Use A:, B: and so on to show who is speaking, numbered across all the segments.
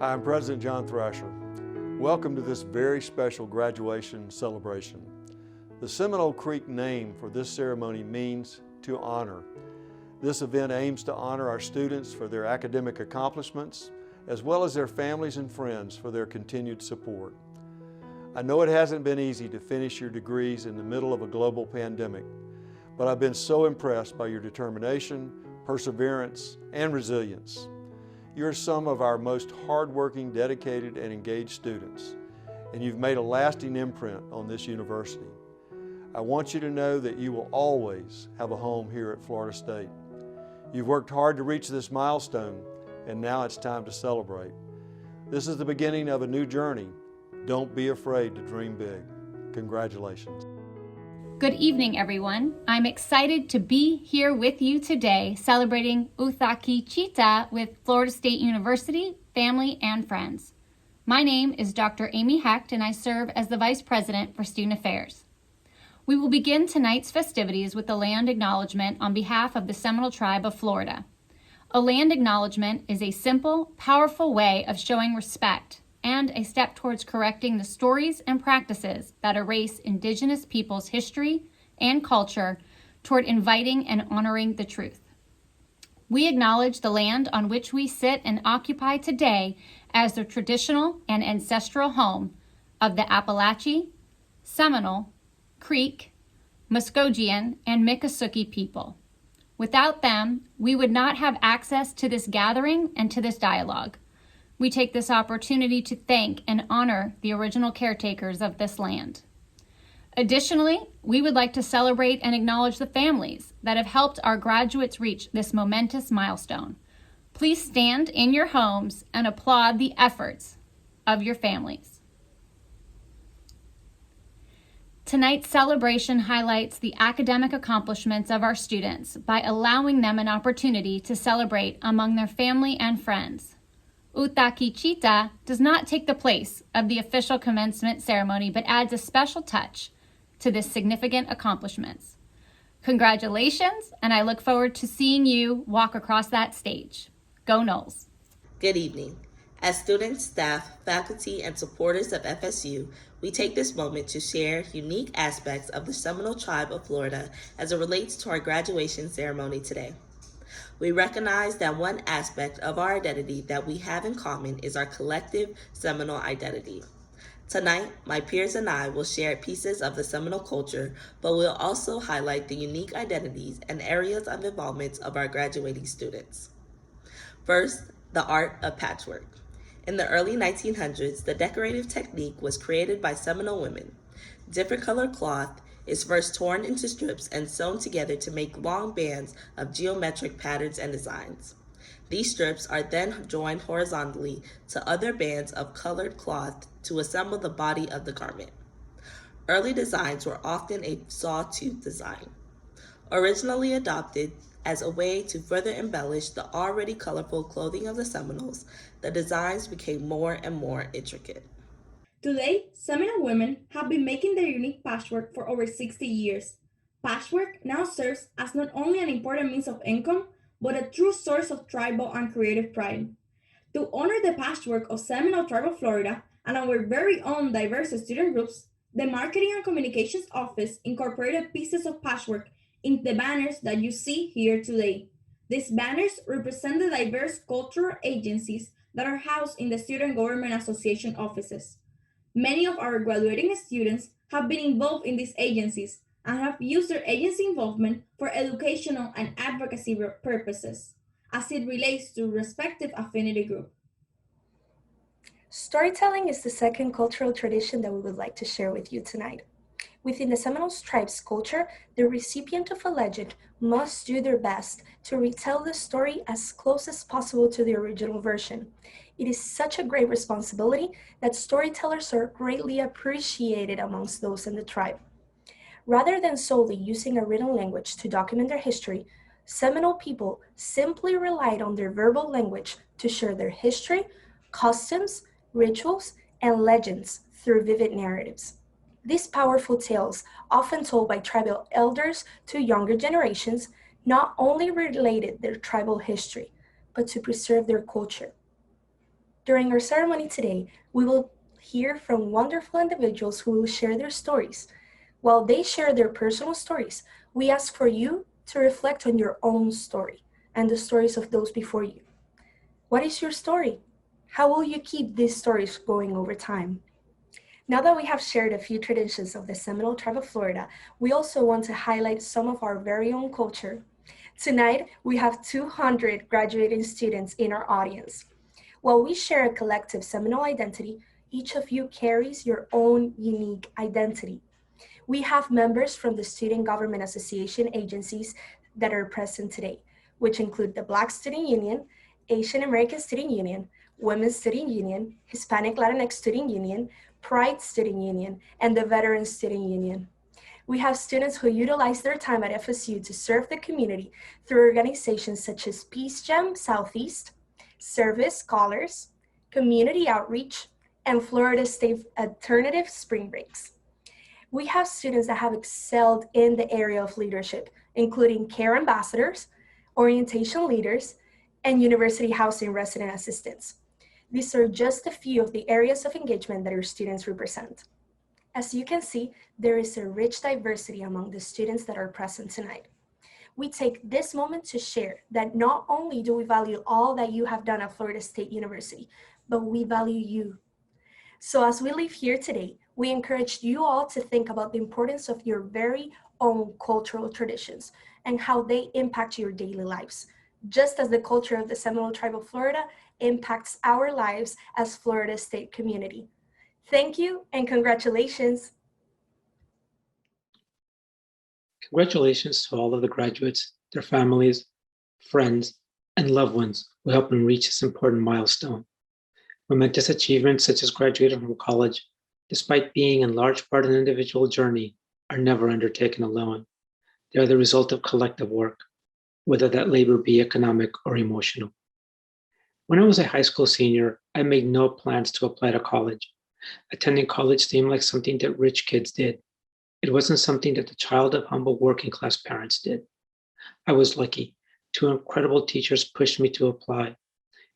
A: I'm President John Thrasher. Welcome to this very special graduation celebration. The Seminole Creek name for this ceremony means to honor. This event aims to honor our students for their academic accomplishments, as well as their families and friends for their continued support. I know it hasn't been easy to finish your degrees in the middle of a global pandemic, but I've been so impressed by your determination, perseverance, and resilience. You're some of our most hardworking, dedicated, and engaged students, and you've made a lasting imprint on this university. I want you to know that you will always have a home here at Florida State. You've worked hard to reach this milestone, and now it's time to celebrate. This is the beginning of a new journey. Don't be afraid to dream big. Congratulations.
B: Good evening, everyone. I'm excited to be here with you today celebrating V-rak-ke-ce-tv with Florida State University, family, and friends. My name is Dr. Amy Hecht, and I serve as the Vice President for Student Affairs. We will begin tonight's festivities with a land acknowledgement on behalf of the Seminole Tribe of Florida. A land acknowledgement is a simple, powerful way of showing respect and a step towards correcting the stories and practices that erase Indigenous peoples' history and culture toward inviting and honoring the truth. We acknowledge the land on which we sit and occupy today as the traditional and ancestral home of the Appalachee, Seminole, Creek, Muskogean, and Miccosukee people. Without them, we would not have access to this gathering and to this dialogue. We take this opportunity to thank and honor the original caretakers of this land. Additionally, we would like to celebrate and acknowledge the families that have helped our graduates reach this momentous milestone. Please stand in your homes and applaud the efforts of your families. Tonight's celebration highlights the academic accomplishments of our students by allowing them an opportunity to celebrate among their family and friends. V-rak-ke-ce-tv does not take the place of the official commencement ceremony, but adds a special touch to this significant accomplishments. Congratulations, and I look forward to seeing you walk across that stage. Go Noles.
C: Good evening. As students, staff, faculty, and supporters of FSU, we take this moment to share unique aspects of the Seminole Tribe of Florida as it relates to our graduation ceremony today. We recognize that one aspect of our identity that we have in common is our collective Seminole identity. Tonight, my peers and I will share pieces of the Seminole culture, but we'll also highlight the unique identities and areas of involvement of our graduating students. First, the art of patchwork. In the early 1900s, the decorative technique was created by Seminole women. Different colored cloth is first torn into strips and sewn together to make long bands of geometric patterns and designs. These strips are then joined horizontally to other bands of colored cloth to assemble the body of the garment. Early designs were often a sawtooth design. Originally adopted as a way to further embellish the already colorful clothing of the Seminoles, the designs became more and more intricate.
D: Today, Seminole women have been making their unique patchwork for over 60 years. Patchwork now serves as not only an important means of income, but a true source of tribal and creative pride. To honor the patchwork of Seminole Tribe of Florida and our very own diverse student groups, the Marketing and Communications Office incorporated pieces of patchwork in the banners that you see here today. These banners represent the diverse cultural agencies that are housed in the Student Government Association offices. Many of our graduating students have been involved in these agencies and have used their agency involvement for educational and advocacy purposes, as it relates to respective affinity group.
E: Storytelling is the second cultural tradition that we would like to share with you tonight. Within the Seminole tribe's culture, the recipient of a legend must do their best to retell the story as close as possible to the original version. It is such a great responsibility that storytellers are greatly appreciated amongst those in the tribe. Rather than solely using a written language to document their history, Seminole people simply relied on their verbal language to share their history, customs, rituals, and legends through vivid narratives. These powerful tales, often told by tribal elders to younger generations, not only related their tribal history, but to preserve their culture. During our ceremony today, we will hear from wonderful individuals who will share their stories. While they share their personal stories, we ask for you to reflect on your own story and the stories of those before you. What is your story? How will you keep these stories going over time? Now that we have shared a few traditions of the Seminole Tribe of Florida, we also want to highlight some of our very own culture. Tonight, we have 200 graduating students in our audience. While we share a collective Seminole identity, each of you carries your own unique identity. We have members from the Student Government Association agencies that are present today, which include the Black Student Union, Asian American Student Union, Women's Student Union, Hispanic Latinx Student Union, Pride Student Union, and the Veterans Student Union. We have students who utilize their time at FSU to serve the community through organizations such as Peace Jam Southeast, Service Scholars, Community Outreach, and Florida State Alternative Spring Breaks. We have students that have excelled in the area of leadership, including care ambassadors, orientation leaders, and university housing resident assistants. These are just a few of the areas of engagement that our students represent. As you can see, there is a rich diversity among the students that are present tonight. We take this moment to share that not only do we value all that you have done at Florida State University, but we value you. So as we leave here today, we encourage you all to think about the importance of your very own cultural traditions and how they impact your daily lives, just as the culture of the Seminole Tribe of Florida impacts our lives as Florida State community. Thank you and congratulations.
F: Congratulations to all of the graduates, their families, friends, and loved ones who helped them reach this important milestone. Momentous achievements such as graduating from college, despite being in large part an individual journey, are never undertaken alone. They are the result of collective work, whether that labor be economic or emotional. When I was a high school senior, I made no plans to apply to college. Attending college seemed like something that rich kids did. It wasn't something that the child of humble working class parents did. I was lucky. 2 incredible teachers pushed me to apply.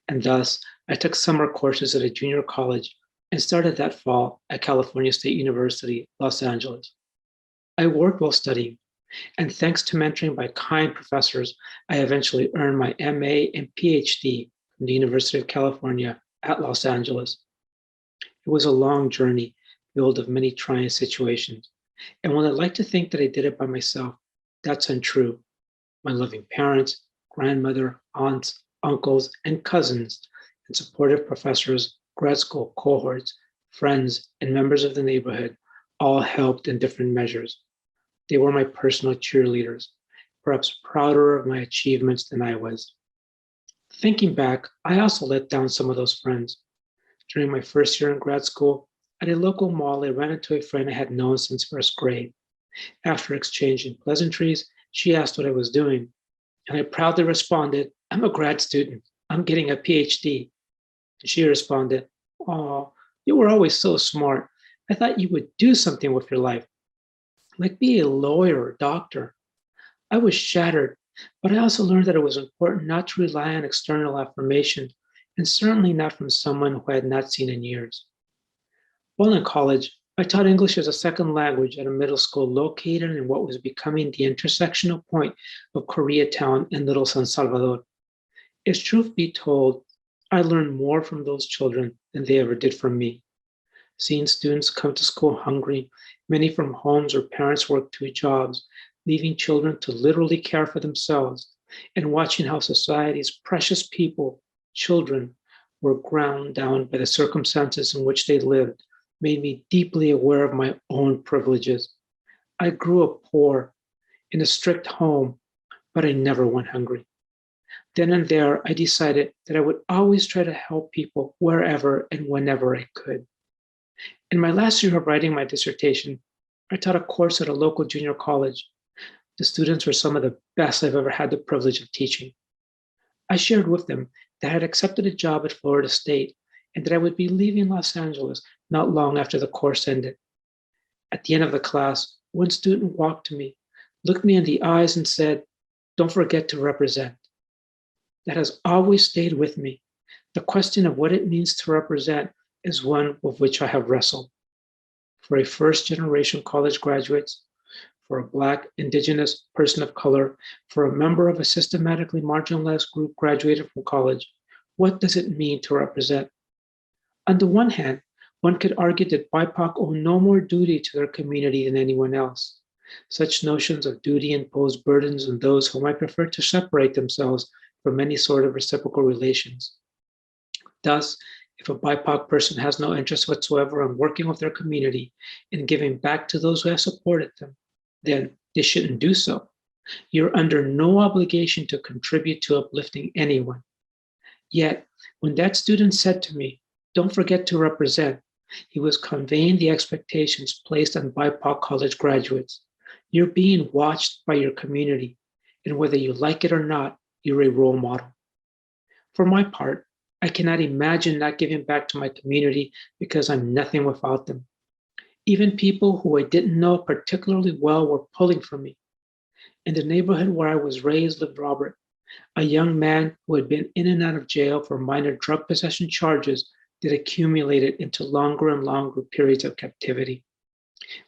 F: And thus, I took summer courses at a junior college and started that fall at California State University, Los Angeles. I worked while studying, and thanks to mentoring by kind professors, I eventually earned my MA and PhD from the University of California at Los Angeles. It was a long journey filled of many trying situations. And while I'd like to think that I did it by myself, that's untrue. My loving parents, grandmother, aunts, uncles, and cousins, and supportive professors, grad school cohorts, friends, and members of the neighborhood all helped in different measures. They were my personal cheerleaders, perhaps prouder of my achievements than I was. Thinking back, I also let down some of those friends. During my first year in grad school, at a local mall, I ran into a friend I had known since first grade. After exchanging pleasantries, she asked what I was doing, and I proudly responded, "I'm a grad student. I'm getting a PhD." And she responded, "Oh, you were always so smart. I thought you would do something with your life, like be a lawyer or doctor." I was shattered, but I also learned that it was important not to rely on external affirmation, and certainly not from someone who I had not seen in years. While in college, I taught English as a second language at a middle school located in what was becoming the intersectional point of Koreatown and Little San Salvador. If truth be told, I learned more from those children than they ever did from me. Seeing students come to school hungry, many from homes where parents worked 2 jobs, leaving children to literally care for themselves, and watching how society's precious people, children, were ground down by the circumstances in which they lived, made me deeply aware of my own privileges. I grew up poor, in a strict home, but I never went hungry. Then and there, I decided that I would always try to help people wherever and whenever I could. In my last year of writing my dissertation, I taught a course at a local junior college. The students were some of the best I've ever had the privilege of teaching. I shared with them that I had accepted a job at Florida State and that I would be leaving Los Angeles not long after the course ended. At the end of the class, one student walked to me, looked me in the eyes and said, "Don't forget to represent." That has always stayed with me. The question of what it means to represent is one with which I have wrestled. For a first-generation college graduate, for a Black, Indigenous person of color, for a member of a systematically marginalized group graduated from college, what does it mean to represent? On the one hand, one could argue that BIPOC owe no more duty to their community than anyone else. Such notions of duty impose burdens on those who might prefer to separate themselves from any sort of reciprocal relations. Thus, if a BIPOC person has no interest whatsoever in working with their community and giving back to those who have supported them, then they shouldn't do so. You're under no obligation to contribute to uplifting anyone. Yet, when that student said to me, "Don't forget to represent," he was conveying the expectations placed on BIPOC college graduates. You're being watched by your community, and whether you like it or not, you're a role model. For my part, I cannot imagine not giving back to my community because I'm nothing without them. Even people who I didn't know particularly well were pulling for me. In the neighborhood where I was raised lived Robert, a young man who had been in and out of jail for minor drug possession charges that accumulated into longer and longer periods of captivity.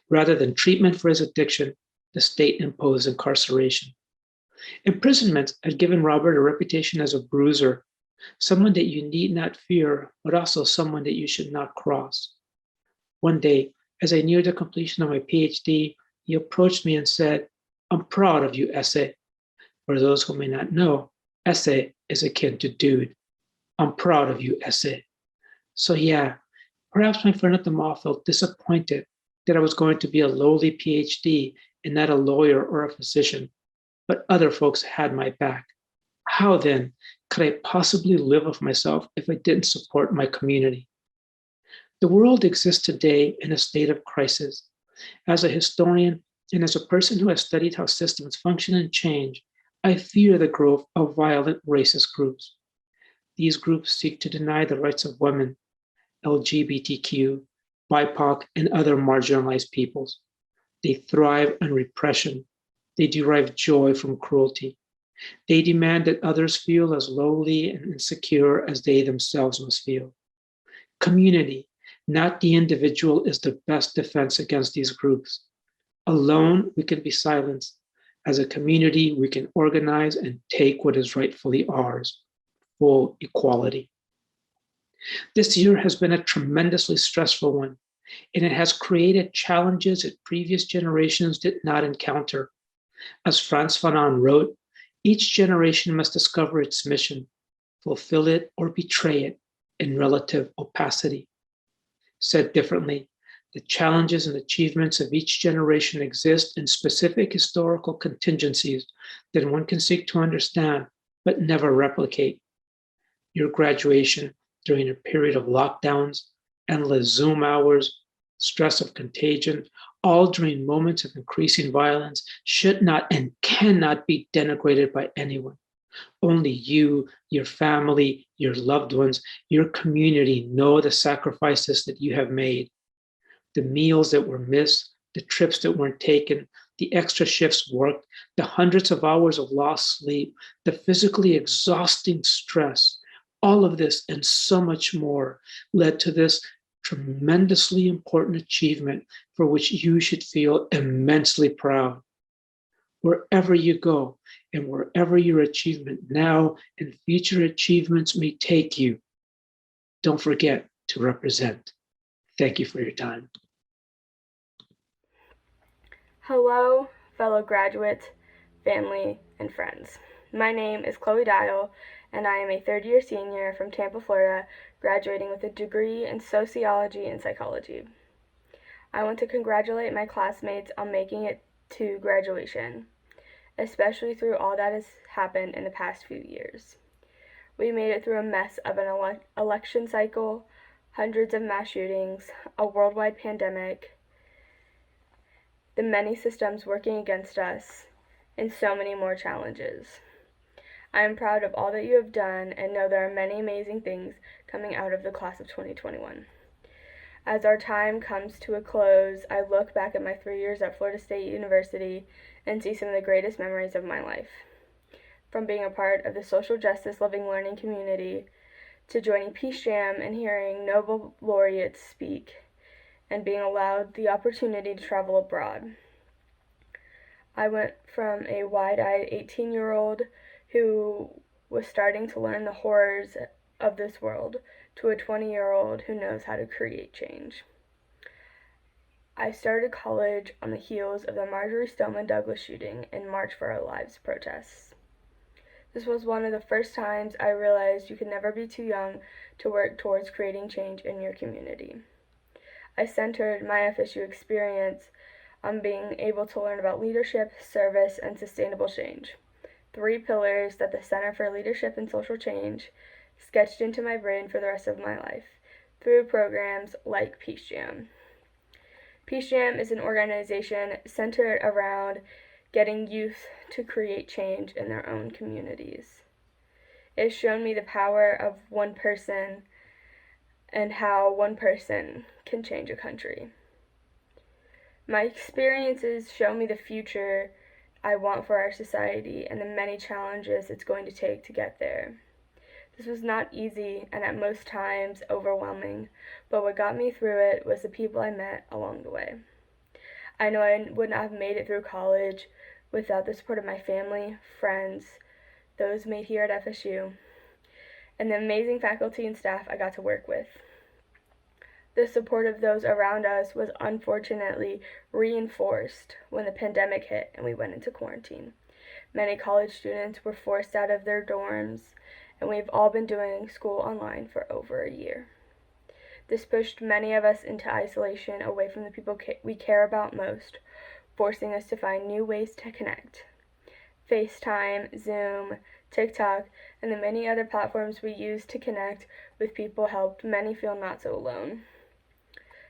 F: Rather than treatment for his addiction, the state imposed incarceration. Imprisonment had given Robert a reputation as a bruiser, someone that you need not fear, but also someone that you should not cross. One day, as I neared the completion of my PhD, he approached me and said, "I'm proud of you, Esse." For those who may not know, Esse is akin to dude. I'm proud of you, Esse. So yeah, perhaps my friend at the mall felt disappointed that I was going to be a lowly PhD and not a lawyer or a physician, but other folks had my back. How then could I possibly live with myself if I didn't support my community? The world exists today in a state of crisis. As a historian and as a person who has studied how systems function and change, I fear the growth of violent racist groups. These groups seek to deny the rights of women, LGBTQ, BIPOC, and other marginalized peoples. They thrive on repression. They derive joy from cruelty. They demand that others feel as lowly and insecure as they themselves must feel. Community, not the individual, is the best defense against these groups. Alone, we can be silenced. As a community, we can organize and take what is rightfully ours, full equality. This year has been a tremendously stressful one, and it has created challenges that previous generations did not encounter. As Frantz Fanon wrote, each generation must discover its mission, fulfill it or betray it in relative opacity. Said differently, the challenges and achievements of each generation exist in specific historical contingencies that one can seek to understand, but never replicate. Your graduation during a period of lockdowns, endless Zoom hours, stress of contagion, all during moments of increasing violence, should not and cannot be denigrated by anyone. Only you, your family, your loved ones, your community know the sacrifices that you have made. The meals that were missed, the trips that weren't taken, the extra shifts worked, the hundreds of hours of lost sleep, the physically exhausting stress, all of this and so much more led to this tremendously important achievement for which you should feel immensely proud. Wherever you go and wherever your achievement now and future achievements may take you, don't forget to represent. Thank you for your time.
G: Hello, fellow graduates, family, and friends. My name is Chloe Dial, and I am a third-year senior from Tampa, Florida, graduating with a degree in sociology and psychology. I want to congratulate my classmates on making it to graduation, especially through all that has happened in the past few years. We made it through a mess of an election cycle, hundreds of mass shootings, a worldwide pandemic, the many systems working against us, and so many more challenges. I am proud of all that you have done and know there are many amazing things coming out of the class of 2021. As our time comes to a close, I look back at my 3 years at Florida State University and see some of the greatest memories of my life. From being a part of the social justice living learning community to joining Peace Jam and hearing Nobel laureates speak, and being allowed the opportunity to travel abroad. I went from a wide-eyed 18-year-old who was starting to learn the horrors of this world to a 20-year-old who knows how to create change. I started college on the heels of the Marjory Stoneman Douglas shooting and March for Our Lives protests. This was one of the first times I realized you could never be too young to work towards creating change in your community. I centered my FSU experience on being able to learn about leadership, service, and sustainable change, 3 pillars that the Center for Leadership and Social Change sketched into my brain for the rest of my life through programs like Peace Jam. Peace Jam is an organization centered around getting youth to create change in their own communities. It has shown me the power of one person and how one person can change a country. My experiences show me the future I want for our society and the many challenges it's going to take to get there. This was not easy and at most times overwhelming, but what got me through it was the people I met along the way. I know I would not have made it through college without the support of my family, friends, those made here at FSU, and the amazing faculty and staff I got to work with. The support of those around us was unfortunately reinforced when the pandemic hit and we went into quarantine. Many college students were forced out of their dorms, and we've all been doing school online for over a year. This pushed many of us into isolation away from the people we care about most, forcing us to find new ways to connect. FaceTime, Zoom, TikTok, and the many other platforms we use to connect with people helped many feel not so alone.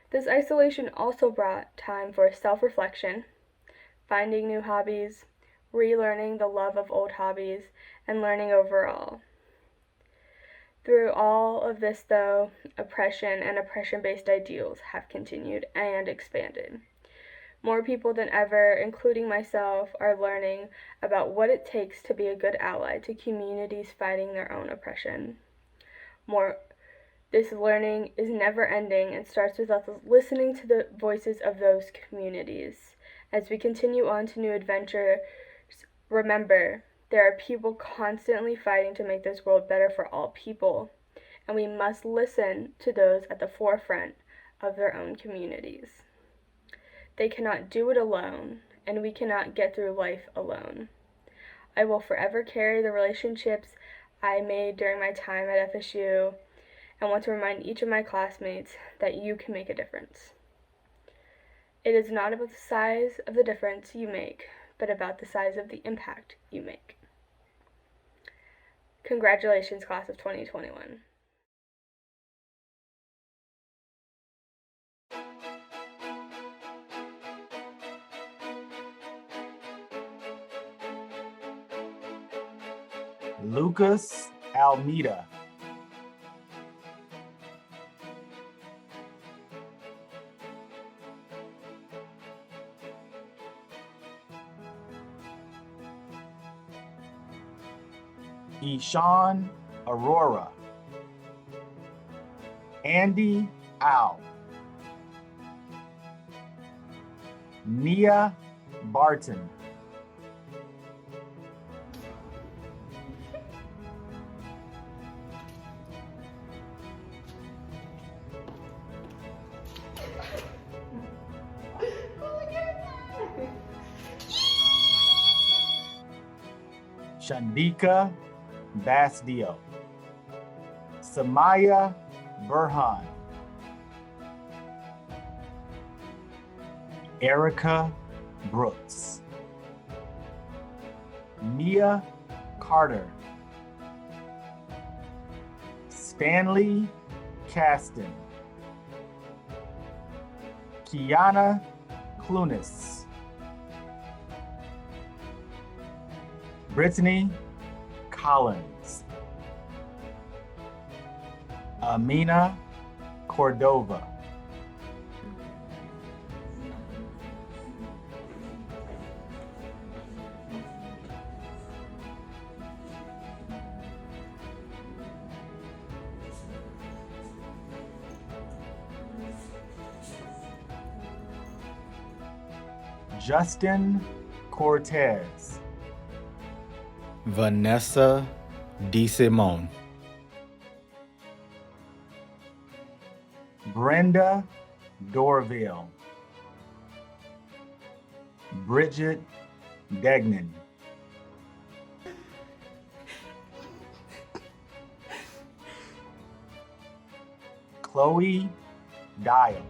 G: This isolation also brought time for self-reflection, finding new hobbies, relearning the love of old hobbies, and learning overall. Through all of this, though, oppression and oppression-based ideals have continued and expanded. More people than ever, including myself, are learning about what it takes to be a good ally to communities fighting their own oppression. This learning is never ending and starts with us listening to the voices of those communities. As we continue on to new adventures, remember, there are people constantly fighting to make this world better for all people, and we must listen to those at the forefront of their own communities. They cannot do it alone, and we cannot get through life alone. I will forever carry the relationships I made during my time at FSU and want to remind each of my classmates that you can make a difference. It is not about the size of the difference you make, but about the size of the impact you make. Congratulations, class of 2021.
H: Lucas Almeida. Ishan Aurora. Andy Au. Nia Barton. Shandika Basdio. Samaya Burhan. Erica Brooks. Mia Carter. Stanley Caston. Kiana Clunis. Brittany Collins. Amina Cordova. Justin Cortez.
I: Vanessa DeSimone.
H: Brenda Dorville. Bridget Degnan. Chloe Dial.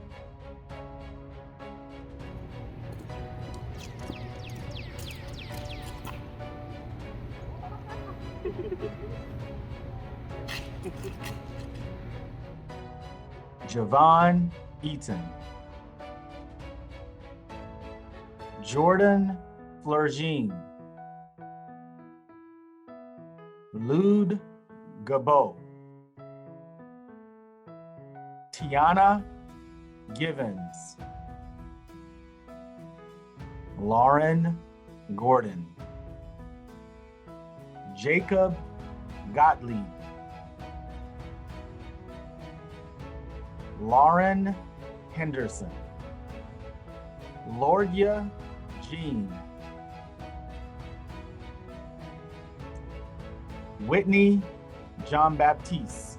H: Javon Eaton. Jordan Flurgine. Lude Gabo. Tiana Givens. Lauren Gordon. Jacob Gottlieb. Lauren Henderson. Lordia Jean. Whitney John Baptiste.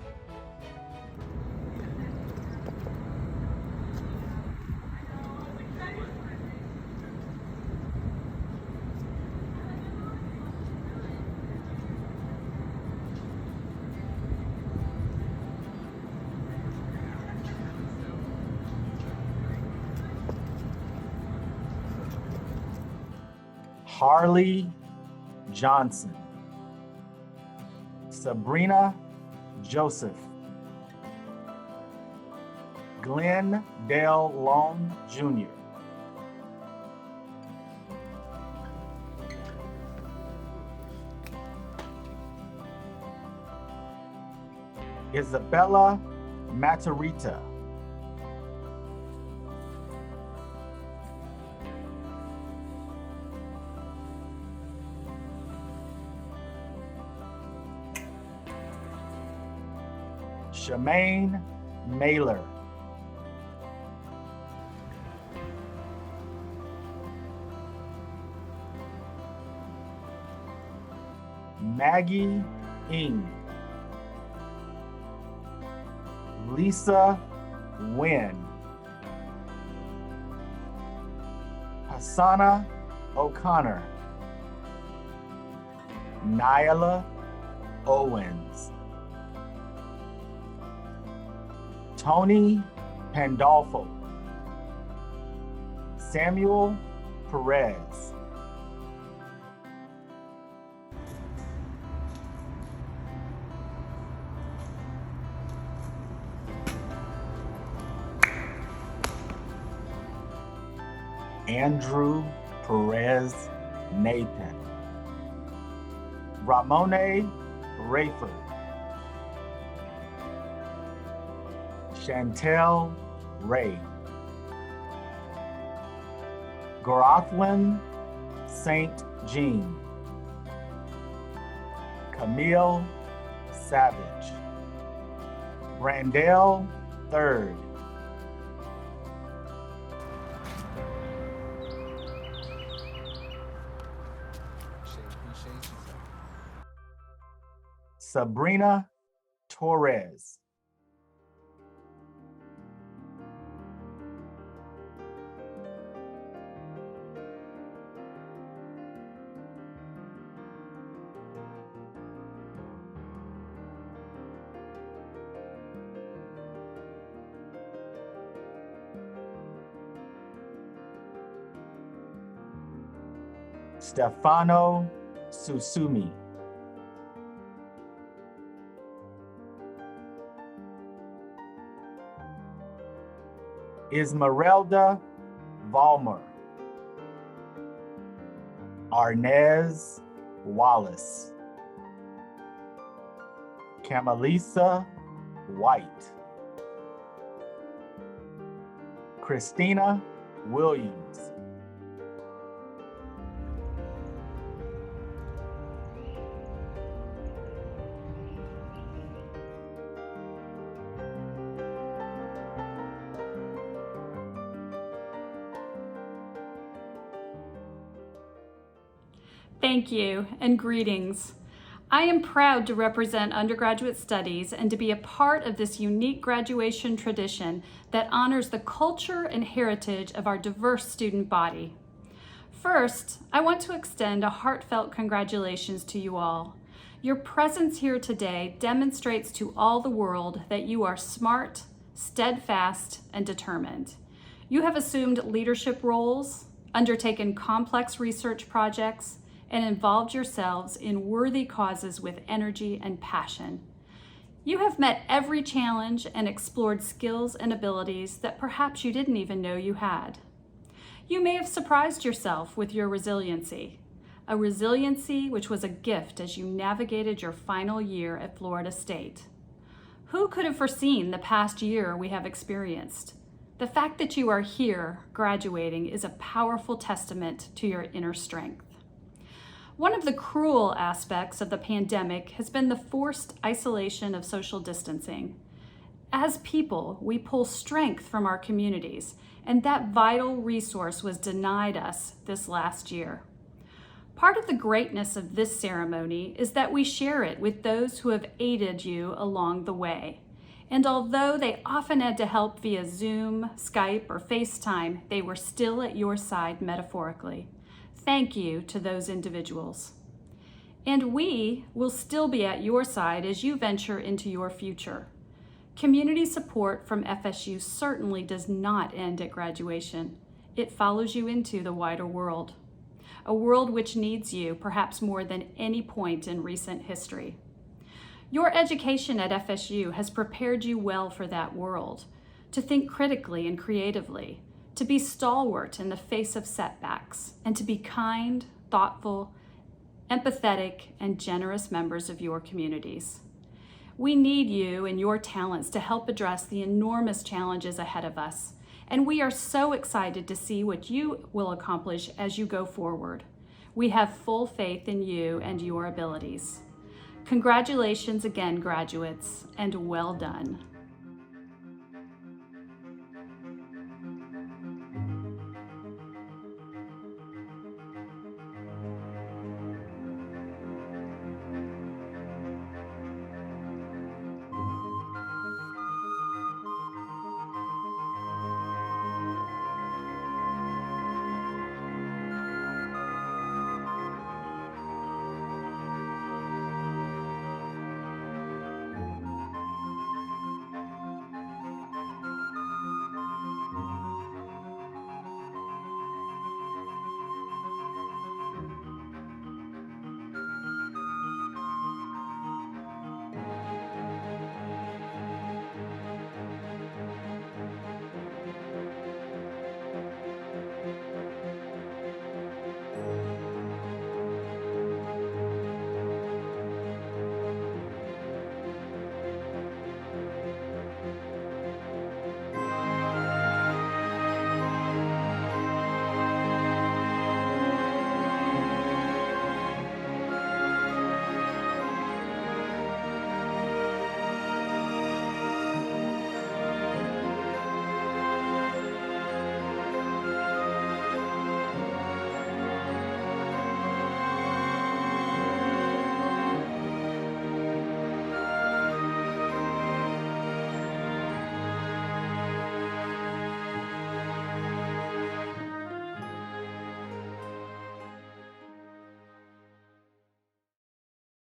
H: Harley Johnson. Sabrina Joseph. Glenn Dale Long Jr. Isabella Matarita. Shemaine Mailer. Maggie Ng. Lisa Nguyen. Hassana O'Connor. Nyla Owens. Tony Pandolfo. Samuel Perez. Andrew Perez Nathan. Ramone Rayford. Chantel Ray. Gorothwin St. Jean. Camille Savage. Brandell Third. Sabrina Torres. Stefano Susumi. Ismerelda Valmer. Arnez Wallace. Camelisa White. Christina Williams.
J: Thank you, and greetings. I am proud to represent undergraduate studies and to be a part of this unique graduation tradition that honors the culture and heritage of our diverse student body. First, I want to extend a heartfelt congratulations to you all. Your presence here today demonstrates to all the world that you are smart, steadfast, and determined. You have assumed leadership roles, undertaken complex research projects, and involved yourselves in worthy causes with energy and passion. You have met every challenge and explored skills and abilities that perhaps you didn't even know you had. You may have surprised yourself with your resiliency, a resiliency which was a gift as you navigated your final year at Florida State. Who could have foreseen the past year we have experienced? The fact that you are here graduating is a powerful testament to your inner strength. One of the cruel aspects of the pandemic has been the forced isolation of social distancing. As people, we pull strength from our communities, and that vital resource was denied us this last year. Part of the greatness of this ceremony is that we share it with those who have aided you along the way. And although they often had to help via Zoom, Skype, or FaceTime, they were still at your side metaphorically. Thank you to those individuals. And we will still be at your side as you venture into your future. Community support from FSU certainly does not end at graduation. It follows you into the wider world, a world which needs you perhaps more than any point in recent history. Your education at FSU has prepared you well for that world, to think critically and creatively, to be stalwart in the face of setbacks, and to be kind, thoughtful, empathetic, and generous members of your communities. We need you and your talents to help address the enormous challenges ahead of us, and we are so excited to see what you will accomplish as you go forward. We have full faith in you and your abilities. Congratulations again, graduates, and well done.